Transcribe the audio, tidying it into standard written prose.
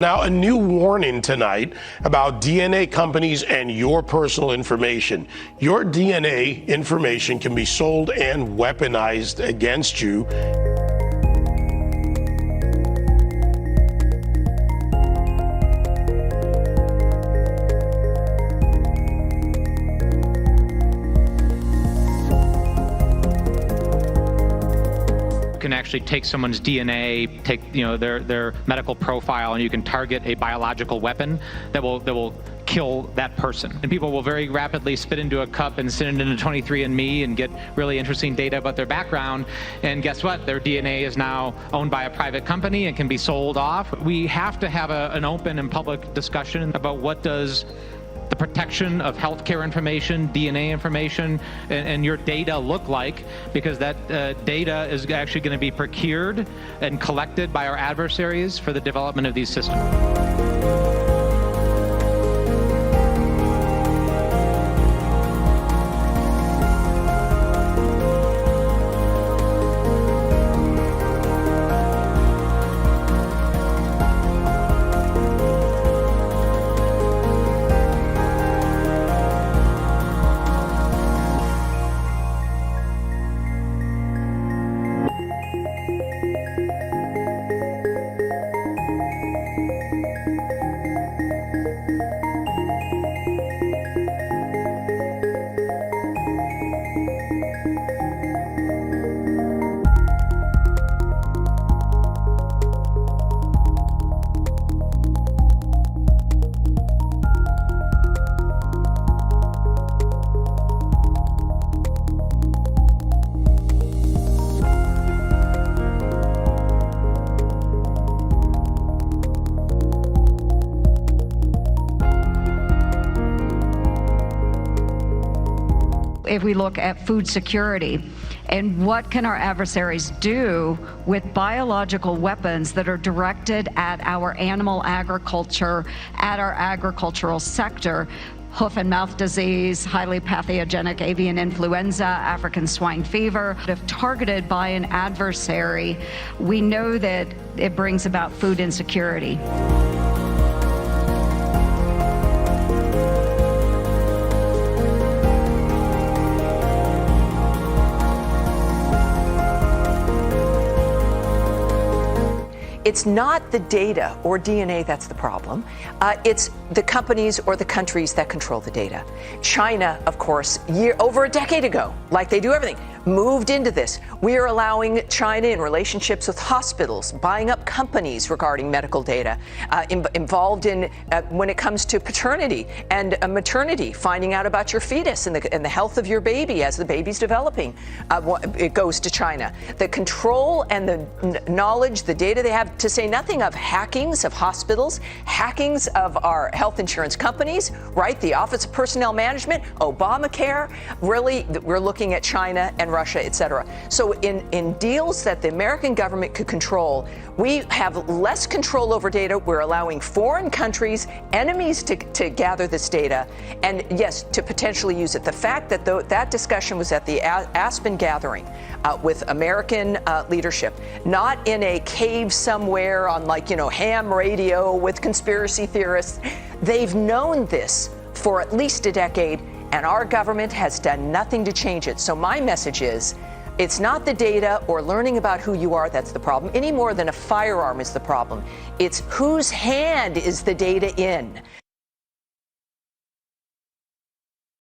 Now, a new warning tonight about DNA companies and your personal information. Your DNA information can be sold and weaponized against you. Can actually take someone's DNA, take their medical profile, and you can target a biological weapon that will kill that person. And people will very rapidly spit into a cup and send it into 23andMe and get really interesting data about their background. And guess what? Their DNA is now owned by a private company and can be sold off. We have to have an open and public discussion about what does the protection of healthcare information, DNA information, and your data look like, because that data is actually going to be procured and collected by our adversaries for the development of these systems. If we look at food security and what can our adversaries do with biological weapons that are directed at our animal agriculture, at our agricultural sector, hoof and mouth disease, highly pathogenic avian influenza, African swine fever. If targeted by an adversary, we know that it brings about food insecurity. It's not the data or DNA that's the problem. It's the companies or the countries that control the data. China, of course, over a decade ago, like they do everything, moved into this. We are allowing China in relationships with hospitals, buying up companies regarding medical data, involved in when it comes to paternity and maternity, finding out about your fetus and the health of your baby as the baby's developing. It goes to China. The control and the knowledge, the data they have, to say nothing of hackings of hospitals, hackings of our health insurance companies, right? The Office of Personnel Management, Obamacare. Really, we're looking at China and Russia, et cetera. So in deals that the American government could control, we have less control over data. We're allowing foreign countries, enemies to gather this data and, yes, to potentially use it. The fact that that discussion was at the Aspen gathering with American leadership, not in a cave somewhere on ham radio with conspiracy theorists. They've known this for at least a decade, and our government has done nothing to change it. So my message is, it's not the data or learning about who you are that's the problem, any more than a firearm is the problem. It's whose hand is the data in.